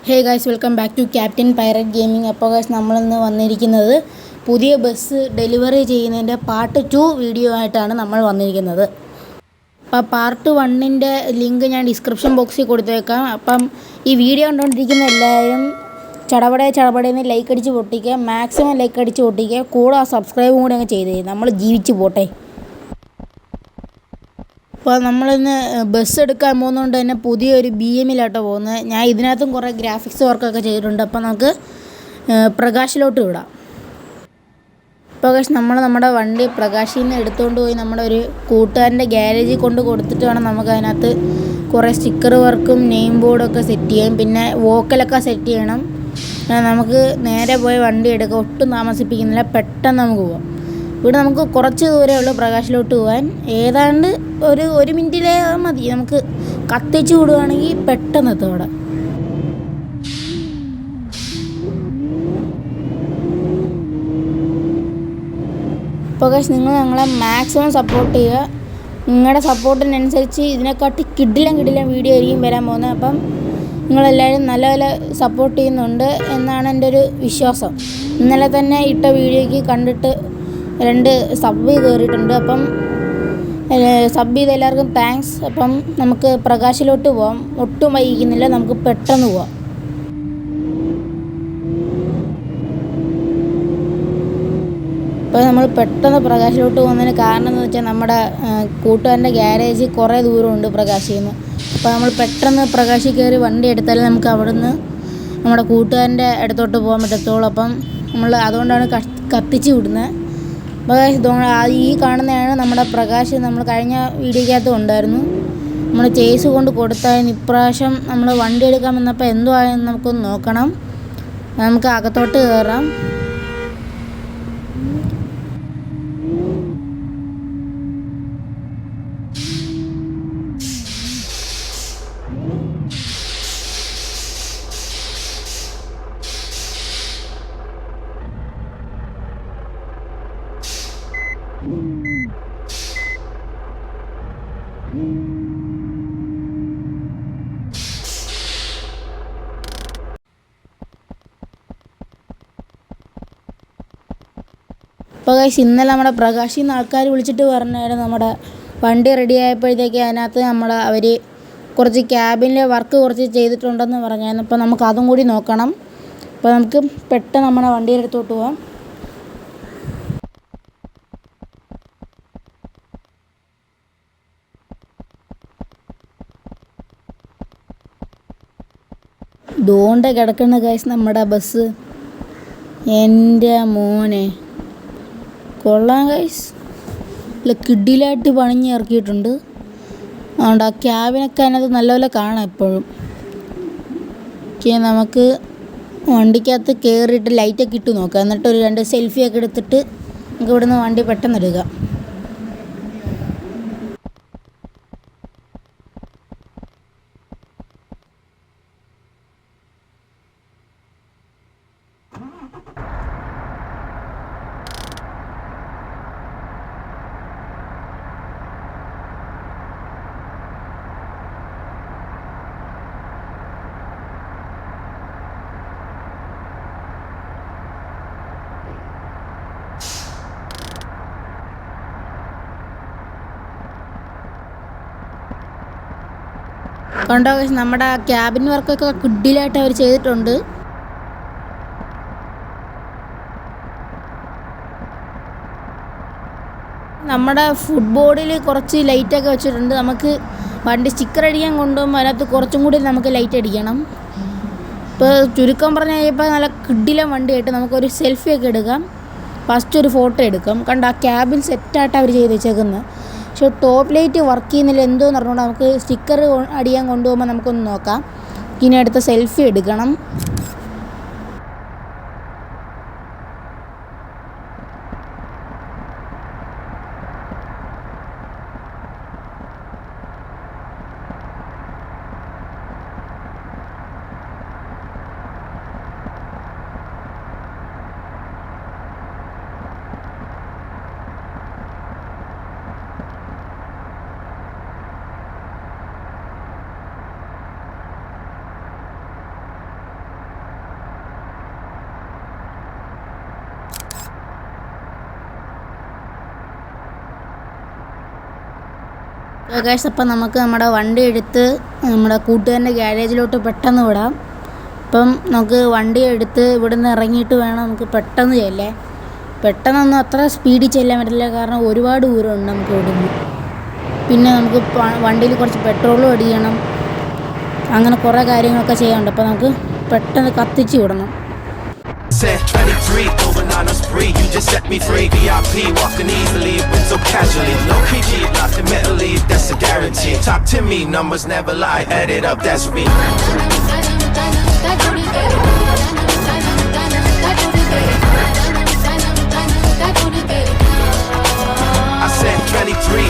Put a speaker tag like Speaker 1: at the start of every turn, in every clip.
Speaker 1: Hey guys, welcome back to Captain Pirate Gaming. അപ്പോൾ guys, നമ്മളിന്ന് വന്നിരിക്കുന്നത് പുതിയ ബസ് ഡെലിവറി ചെയ്യുന്നതിൻ്റെ പാർട്ട് 2 വീഡിയോ ആയിട്ടാണ് നമ്മൾ വന്നിരിക്കുന്നത്. അപ്പോൾ പാർട്ട് 1ൻ്റെ ലിങ്ക് ഞാൻ ഡിസ്ക്രിപ്ഷൻ ബോക്സിൽ കൊടുത്തേക്കാം. അപ്പം ഈ വീഡിയോ കണ്ടുകൊണ്ടിരിക്കുന്ന എല്ലാവരും ചടപടേന്ന് ലൈക്ക് അടിച്ച് പൊട്ടിക്കുക, മാക്സിമം ലൈക്ക് അടിച്ച് പൊട്ടിക്കുക, കൂടെ ആ സബ്സ്ക്രൈബും കൂടി അങ്ങ് ചെയ്തേ, നമ്മൾ ജീവിച്ച് പോട്ടെ. അപ്പോൾ നമ്മളിന്ന് ബസ് എടുക്കാൻ പോകുന്നതുകൊണ്ട് തന്നെ പുതിയൊരു BM-ലാട്ടോ പോകുന്നത്. ഞാൻ ഇതിനകത്തും കുറേ ഗ്രാഫിക്സ് വർക്കൊക്കെ ചെയ്തിട്ടുണ്ട്. അപ്പോൾ നമുക്ക് പ്രകാശിലോട്ട് വിടാം. പ്രകാശ്, നമ്മുടെ വണ്ടി പ്രകാശിൽ നിന്ന് എടുത്തുകൊണ്ട് പോയി നമ്മുടെ ഒരു കൂട്ടുകാരൻ്റെ ഗ്യാരേജിൽ കൊണ്ട് കൊടുത്തിട്ട് വേണം നമുക്ക് അതിനകത്ത് കുറേ സ്റ്റിക്കർ വർക്കും നെയിം ബോർഡൊക്കെ സെറ്റ് ചെയ്യാം, പിന്നെ വോക്കലൊക്കെ സെറ്റ് ചെയ്യണം. നമുക്ക് നേരെ പോയി വണ്ടി എടുക്കാം, ഒട്ടും താമസിപ്പിക്കുന്നില്ല, പെട്ടെന്ന് നമുക്ക് പോവാം. ഇവിടെ നമുക്ക് കുറച്ച് ദൂരമേ ഉള്ളൂ പ്രകാശിലോട്ട് പോകാൻ. ഏതാണ്ട് ഒരു മിനിറ്റിലേ മതി. നമുക്ക് കത്തിച്ച് വിടുകയാണെങ്കിൽ പെട്ടെന്ന് എത്തും അവിടെ. പ്രകാശ്, നിങ്ങൾ ഞങ്ങളെ മാക്സിമം സപ്പോർട്ട് ചെയ്യുക. നിങ്ങളുടെ സപ്പോർട്ടിനനുസരിച്ച് ഇതിനെക്കാട്ടി കിടിലം വീഡിയോ ആയിരിക്കും വരാൻ പോകുന്നത്. അപ്പം നിങ്ങളെല്ലാവരും നല്ല സപ്പോർട്ട് ചെയ്യുന്നുണ്ട് എന്നാണ് എൻ്റെ ഒരു വിശ്വാസം. ഇന്നലെ തന്നെ ഇട്ട വീഡിയോയ്ക്ക് കണ്ടിട്ട് 2 സബ് കയറിയിട്ടുണ്ട്. അപ്പം സബ് ചെയ്ത എല്ലാവർക്കും താങ്ക്സ്. അപ്പം നമുക്ക് പ്രകാശിലോട്ട് പോവാം. ഒട്ടും വൈകിക്കുന്നില്ല, നമുക്ക് പെട്ടെന്ന് പോവാം. അപ്പോൾ നമ്മൾ പെട്ടെന്ന് പ്രകാശിലോട്ട് പോകുന്നതിന് കാരണം എന്ന് വെച്ചാൽ നമ്മുടെ കൂട്ടുകാരൻ്റെ ഗ്യാരേജ് കുറേ ദൂരമുണ്ട് പ്രകാശിൽ നിന്ന്. അപ്പോൾ നമ്മൾ പെട്ടെന്ന് പ്രകാശിൽ കയറി വണ്ടി എടുത്താലേ നമുക്ക് അവിടെ നിന്ന് നമ്മുടെ കൂട്ടുകാരൻ്റെ അടുത്തോട്ട് പോകാൻ പറ്റത്തുള്ളൂ. അപ്പം നമ്മൾ അതുകൊണ്ടാണ് കത്തിച്ച് വിടുന്നത്. പ്രകാശ്, ഈ കാണുന്നതാണ് നമ്മുടെ പ്രകാശ്. നമ്മൾ കഴിഞ്ഞ വീഡിയോയ്ക്കകത്തും ഉണ്ടായിരുന്നു. നമ്മൾ ചേസ് കൊണ്ട് കൊടുത്തായിരുന്നു. ഇപ്രാവശ്യം നമ്മൾ വണ്ടി എടുക്കാൻ വന്നപ്പോൾ എന്തോ ആയെന്ന് നമുക്കൊന്ന് നോക്കണം. നമുക്ക് അകത്തോട്ട് കയറാം. അപ്പോൾ ഗൈസ്, ഇന്നലെ നമ്മുടെ പ്രകാശിൽ നിന്ന് ആൾക്കാർ വിളിച്ചിട്ട് പറഞ്ഞായിരുന്നു നമ്മുടെ വണ്ടി റെഡി ആയപ്പോഴത്തേക്ക് അതിനകത്ത് അവർ കുറച്ച് ക്യാബിനിലെ വർക്ക് കുറച്ച് ചെയ്തിട്ടുണ്ടെന്ന് പറഞ്ഞായിരുന്നു. അപ്പോൾ നമുക്ക് അതും കൂടി നോക്കണം. അപ്പോൾ നമുക്ക് പെട്ടെന്ന് നമ്മുടെ വണ്ടിയുടെ അടുത്തോട്ട് പോകാം. ദോണ്ട കിടക്കുന്ന ഗൈസ് നമ്മുടെ ബസ്. എൻ്റെ മോനെ, കൊള്ളാം ഗൈസ്, നല്ല കിഡിലായിട്ട് പണിഞ്ഞ് ഇറക്കിയിട്ടുണ്ട്. അതുകൊണ്ട് ആ ക്യാബിനൊക്കെ അതിനകത്ത് നല്ലപോലെ കാണാം എപ്പോഴും. നമുക്ക് വണ്ടിക്കകത്ത് കയറിയിട്ട് ലൈറ്റൊക്കെ ഇട്ട് നോക്കാം, എന്നിട്ട് ഒരു 2 സെൽഫിയൊക്കെ എടുത്തിട്ട് നമുക്ക് ഇവിടുന്ന് വണ്ടി പെട്ടെന്ന് എടുക്കാം. കണ്ടോ ഗൈസ്, നമ്മുടെ ക്യാബിൻ വർക്കൊക്കെ കിഡിലായിട്ട് അവർ ചെയ്തിട്ടുണ്ട്. നമ്മുടെ ഫുട്ബോർഡിൽ കുറച്ച് ലൈറ്റൊക്കെ വെച്ചിട്ടുണ്ട്. നമുക്ക് വണ്ടി സ്റ്റിക്കർ അടിക്കാൻ കൊണ്ടുപോകുമ്പോൾ അതിനകത്ത് കുറച്ചും കൂടി നമുക്ക് ലൈറ്റ് അടിക്കണം. ഇപ്പോൾ ചുരുക്കം പറഞ്ഞു കഴിയുമ്പോൾ നല്ല കിഡിലം വണ്ടിയായിട്ട് നമുക്കൊരു സെൽഫിയൊക്കെ എടുക്കാം. ഫസ്റ്റ് ഒരു ഫോട്ടോ എടുക്കാം. കണ്ട ആ ക്യാബിൻ സെറ്റായിട്ട് അവർ ചെയ്ത് വെച്ചേക്കുന്നത്. പക്ഷേ ടോപ്പ് ലൈറ്റ് വർക്ക് ചെയ്യുന്നില്ല, എന്തോന്ന് പറഞ്ഞുകൊണ്ട് നമുക്ക് സ്റ്റിക്കർ അടിയാൻ കൊണ്ടുപോകുമ്പോൾ നമുക്കൊന്ന് നോക്കാം. ഇനി അടുത്ത സെൽഫി എടുക്കണം. ഗൈസ്, അപ്പം നമുക്ക് നമ്മുടെ വണ്ടി എടുത്ത് നമ്മുടെ കൂട്ടുകാരൻ്റെ ഗ്യാരേജിലോട്ട് പെട്ടെന്ന് വിടാം. അപ്പം നമുക്ക് വണ്ടി എടുത്ത് ഇവിടുന്ന് ഇറങ്ങിയിട്ട് വേണം നമുക്ക് പെട്ടെന്ന് ചെല്ലേ. പെട്ടെന്നൊന്നും അത്ര സ്പീഡിൽ ചെല്ലാൻ പറ്റില്ല, കാരണം ഒരുപാട് ദൂരമുണ്ട് നമുക്ക് ഇവിടുന്ന്. പിന്നെ നമുക്ക് വണ്ടിയിൽ കുറച്ച് പെട്രോളും അടിക്കണം, അങ്ങനെ കുറേ കാര്യങ്ങളൊക്കെ ചെയ്യാനുണ്ട്. അപ്പോൾ നമുക്ക് പെട്ടെന്ന് കത്തിച്ച് വിടണം.
Speaker 2: Said 23, going on a spree. You just set me free. VIP, walking easily, went so casually. No PG, locked in Italy, that's a guarantee. Talk to me, numbers never lie. Add it up, that's me. I said 23.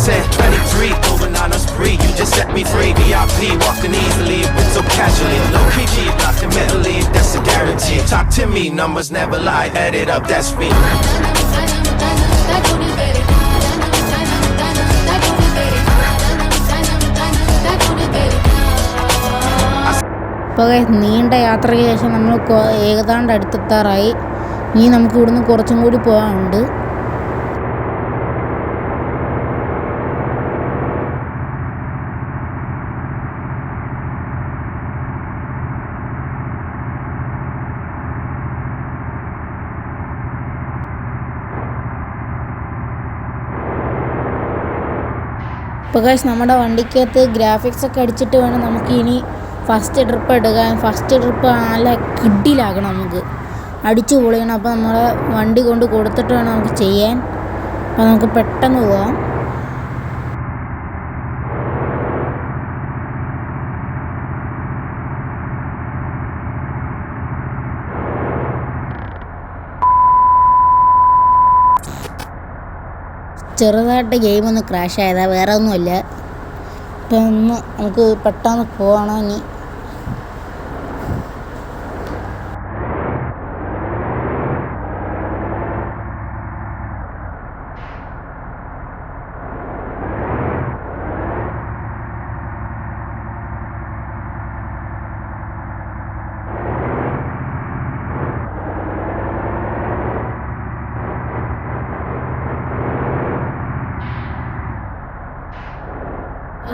Speaker 2: Said 23, going on a spree. You just set me free. VIP, walking easily, went so casually. No PG, locked in Italy, that's a guarantee. Talk to me, numbers never lie. Add it up, that's me.
Speaker 1: അപ്പോൾ നീണ്ട യാത്രയ്ക്ക് ശേഷം നമ്മൾ ഏതാണ്ട് അടുത്തെത്താറായി. ഇനി നമുക്ക് ഇവിടുന്ന് കുറച്ചും കൂടി പോകാനുണ്ട്. ഇപ്പോൾ ഗൈസ്, നമ്മുടെ വണ്ടിക്കകത്ത് ഗ്രാഫിക്സ് ഒക്കെ അടിച്ചിട്ട് വേണം നമുക്ക് ഇനി ഫസ്റ്റ് ട്രിപ്പ് എടുക്കാൻ. ഫസ്റ്റ് ട്രിപ്പ് നല്ല കിഡിലാകണം, നമുക്ക് അടിച്ചു പൊളിയണം. അപ്പോൾ നമ്മളെ വണ്ടി കൊണ്ട് കൊടുത്തിട്ട് വേണം നമുക്ക് ചെയ്യാൻ. അപ്പോൾ നമുക്ക് പെട്ടെന്ന് പോവാം. ചെറുതായിട്ട് ഗെയിം ഒന്ന് ക്രാഷ് ആയതാണ്, വേറെ ഒന്നുമില്ല. ഇപ്പം ഒന്ന് നമുക്ക് പെട്ടെന്ന് പോകണം ഇനി.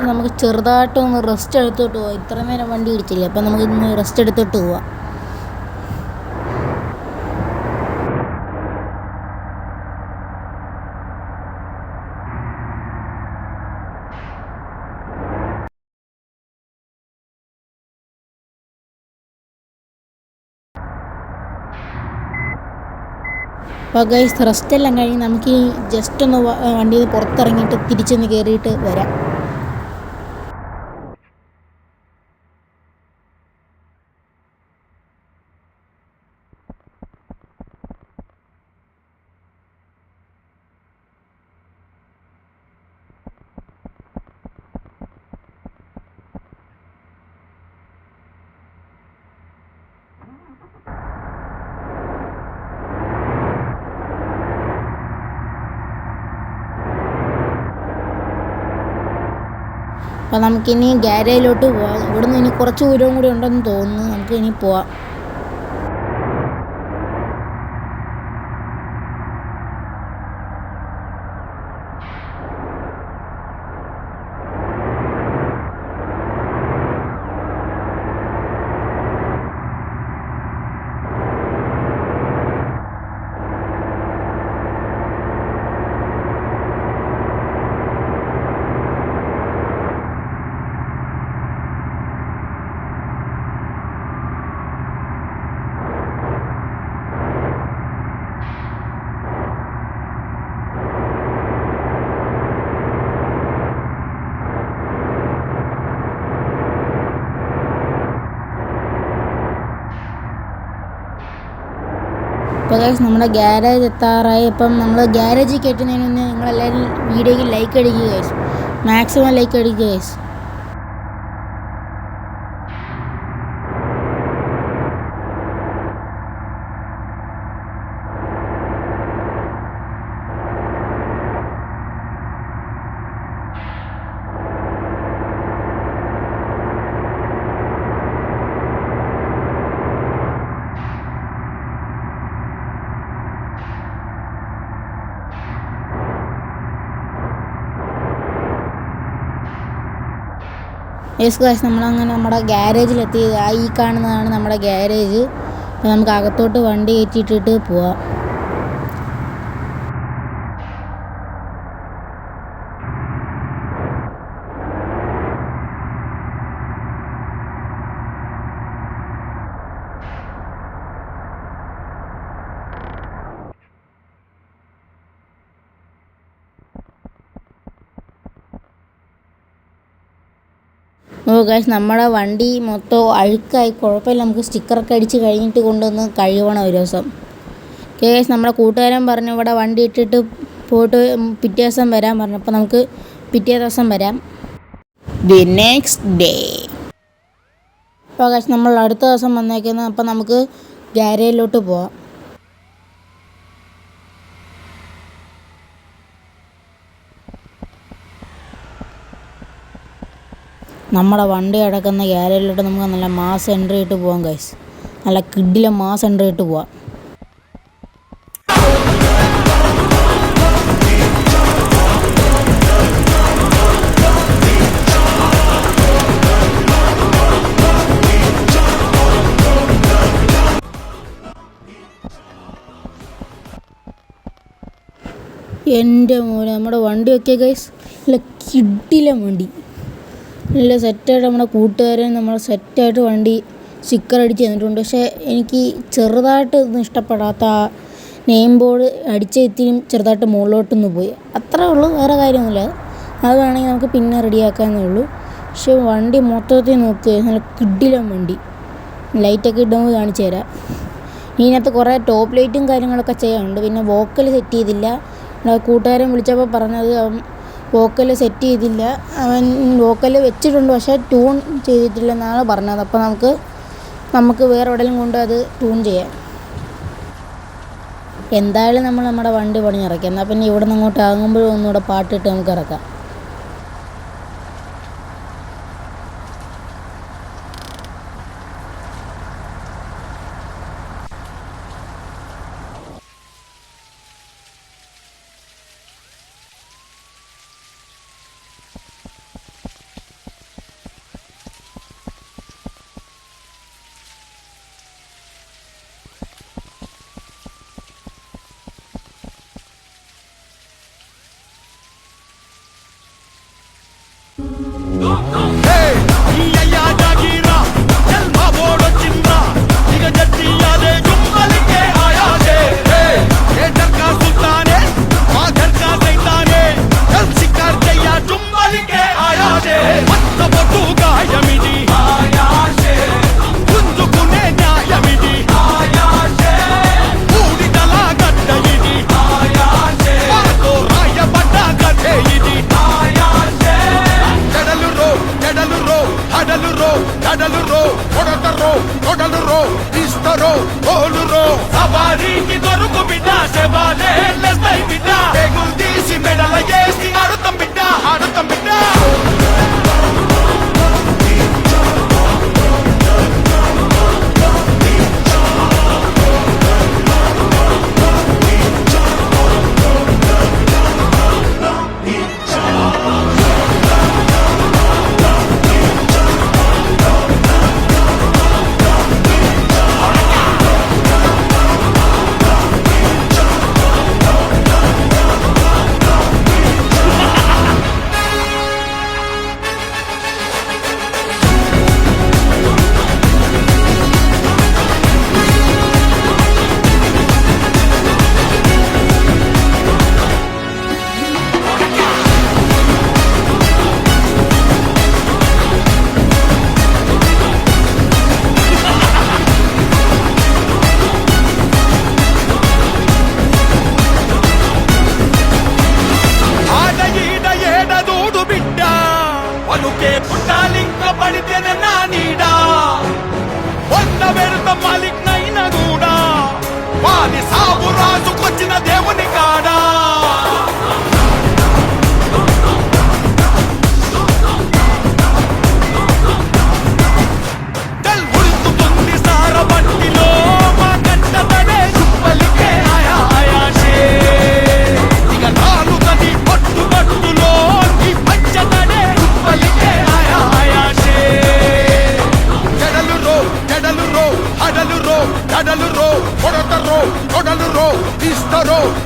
Speaker 1: നമുക്ക് ചെറുതായിട്ടൊന്ന് റെസ്റ്റ് എടുത്തോട്ട് പോവാം. ഇത്ര നേരം വണ്ടി ഇടിച്ചില്ല, അപ്പം നമുക്ക് ഇന്ന് റെസ്റ്റ് എടുത്തോട്ട് പോവാം. അപ്പോൾ ഗൈസ്, റെസ്റ്റ് എല്ലാം കഴിഞ്ഞ് നമുക്ക് ജസ്റ്റ് ഒന്ന് വണ്ടിയിൽ നിന്ന് പുറത്തിറങ്ങിയിട്ട് തിരിച്ചൊന്ന് കയറിയിട്ട് വരാം. അപ്പോൾ നമുക്കിനി ഗ്യാരേജിലോട്ട് പോവാം. ഇവിടുന്ന് ഇനി കുറച്ച് ദൂരവും കൂടി ഉണ്ടെന്ന് തോന്നുന്നു. നമുക്ക് ഇനി പോവാം. അപ്പോൾ ഗൈസ്, നമ്മുടെ ഗ്യാരേജ് എത്താറായി. ഇപ്പം നമ്മൾ ഗ്യാരേജിൽ കയറ്റുന്നതിന് മുന്നേ നിങ്ങളെല്ലാവരും വീഡിയോയ്ക്ക് ലൈക്ക് അടിക്കുക ഗൈസ്, മാക്സിമം ലൈക്ക് അടിക്കുക ഗൈസ്. യെസ് ഗൈസ്, നമ്മളങ്ങനെ നമ്മുടെ ഗ്യാരേജിലെത്തി. ഈ കാണുന്നതാണ് നമ്മുടെ ഗ്യാരേജ്. അപ്പോൾ നമുക്ക് അകത്തോട്ട് വണ്ടി കയറ്റിയിട്ടിട്ട് പോവാം. ഓ ഗൈസ്, നമ്മുടെ വണ്ടി മൊത്തം അഴുക്കായി, കുഴപ്പമില്ല, നമുക്ക് സ്റ്റിക്കറൊക്കെ അടിച്ച് കഴിഞ്ഞിട്ട് കൊണ്ടുവന്ന് കഴുകണം ഒരു ദിവസം. ഗൈസ്, നമ്മുടെ കൂട്ടുകാരൻ പറഞ്ഞു ഇവിടെ വണ്ടി ഇട്ടിട്ട് പോയിട്ട് പിറ്റേ ദിവസം വരാൻ പറഞ്ഞു. അപ്പോൾ നമുക്ക് പിറ്റേ ദിവസം വരാം. The next day. അപ്പോൾ ഗൈസ്, നമ്മൾ അടുത്ത ദിവസം വന്നേക്കുന്നത്. അപ്പോൾ നമുക്ക് ഗ്യാരേജിലോട്ട് പോവാം. നമ്മുടെ വണ്ടി കിടക്കുന്ന ഗ്യാരേജിലോട്ട് നമുക്ക് നല്ല മാസ് എൻട്രി ഇട്ട് പോവാം ഗൈസ്. നല്ല കിഡിലെ മാസ് എൻട്രി ഇട്ട് പോവാം. എൻ്റെ മോനെ, നമ്മുടെ വണ്ടിയൊക്കെ ഗൈസ് നല്ല കിഡിലെ വണ്ടി, നല്ല സെറ്റായിട്ട് നമ്മുടെ കൂട്ടുകാരൻ നമ്മൾ സെറ്റായിട്ട് വണ്ടി സ്റ്റിക്കർ അടിച്ച് തന്നിട്ടുണ്ട്. പക്ഷേ എനിക്ക് ചെറുതായിട്ട് ഒന്നും ഇഷ്ടപ്പെടാത്ത ആ നെയിം ബോർഡ് അടിച്ച എത്തിയും ചെറുതായിട്ട് മുകളിലോട്ടൊന്ന് പോയി, അത്രേ ഉള്ളൂ, വേറെ കാര്യമൊന്നുമില്ല. അത് വേണമെങ്കിൽ നമുക്ക് പിന്നെ റെഡിയാക്കാന്നേ ഉള്ളൂ. പക്ഷേ വണ്ടി മൊത്തത്തിൽ നോക്കുക, നല്ല കിഡിലും വണ്ടി. ലൈറ്റൊക്കെ ഇടുമ്പോൾ കാണിച്ചു തരാം. ഇതിനകത്ത് കുറേ ടോപ്പ് ലൈറ്റും കാര്യങ്ങളൊക്കെ ചെയ്യാനുണ്ട്. പിന്നെ വോക്കൽ സെറ്റ് ചെയ്തില്ല. കൂട്ടുകാരൻ വിളിച്ചപ്പോൾ പറഞ്ഞത് അവൻ വോക്കൽ സെറ്റ് ചെയ്തില്ല, അവൻ വോക്കൽ വെച്ചിട്ടുണ്ട് പക്ഷേ ട്യൂൺ ചെയ്തിട്ടില്ലെന്നാണ് പറഞ്ഞത്. അപ്പോൾ നമുക്ക് വേറെ എവിടെയെങ്കിലും കൊണ്ട് അത് ട്യൂൺ ചെയ്യാം. എന്തായാലും നമ്മൾ നമ്മുടെ വണ്ടി പണിഞ്ഞിറക്കാം. എന്നാൽ പിന്നെ ഇവിടെ നിന്ന് അങ്ങോട്ട് ഇറങ്ങുമ്പോഴും ഒന്നുകൂടെ പാട്ടിട്ട് നമുക്ക് ഇറക്കാം.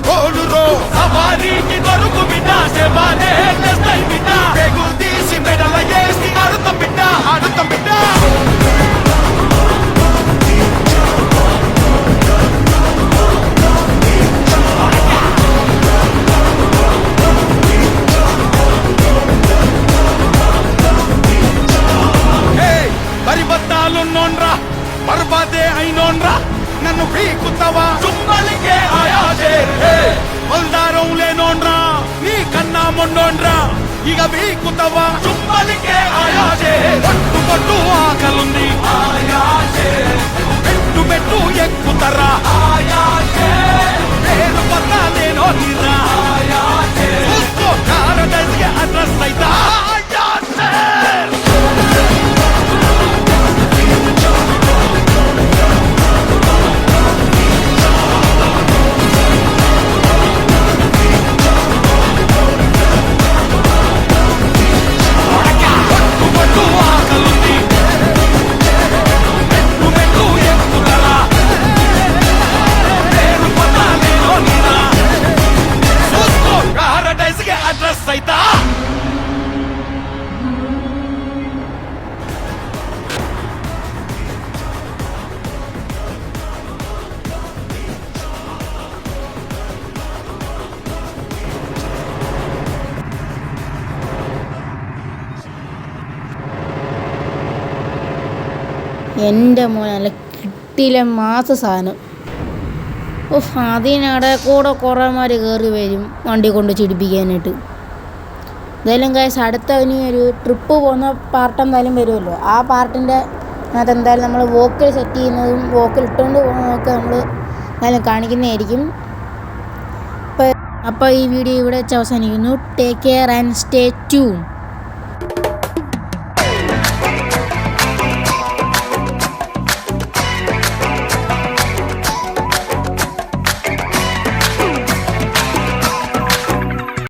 Speaker 2: కోలురో సవారీకి దొరుకు బిడ్డ సేవాలే నెస్టై బిడ్డ పేగు తీసి మెడల వేసి ఆడుతాం బిడ్డ ఆడుతాం బిడ్డ పరిబద్ధాలున్నోన్రా బర్బాదే అయినోన్రా నన్ను పీకుతావా చుమ్మలికే ఆయాజే బల్దారం లేనోన్రా నీ కన్నా మొండోన్రా ఇక పీకుతావా చుమ్మలికే ఆయాజే పట్టు పట్టు ఆకలుంది ఆయాజే పెట్టు పెట్టు ఎక్కుతరా ఆయాజే పేరు పత్తా లేనో నీరా ఆయాజే చూసుకో కారడైస్కి అడ్రస్ అయితా ఆయాజే అడ్రస్ అయితా
Speaker 1: എൻ്റെ മോനെ നല്ല കിട്ടിയില്ല മാസ സാധനം. അതിനിടെ കൂടെ കുറേമാർ കയറി വരും വണ്ടി കൊണ്ട് ചിടിപ്പിക്കാനായിട്ട്. എന്തായാലും ഗൈസ് അടുത്ത ഇനി ഒരു ട്രിപ്പ് പോകുന്ന പാർട്ട് എന്തായാലും വരുമല്ലോ. ആ പാർട്ടിൻ്റെ അകത്ത് എന്തായാലും നമ്മൾ വോക്കിൽ സെറ്റ് ചെയ്യുന്നതും വോക്കിൽ ഇട്ടുകൊണ്ട് പോകുന്നതൊക്കെ നമ്മൾ എന്തായാലും കാണിക്കുന്നതായിരിക്കും. അപ്പോൾ ഈ വീഡിയോ ഇവിടെ വെച്ച് അവസാനിക്കുന്നു. Take care and stay tune.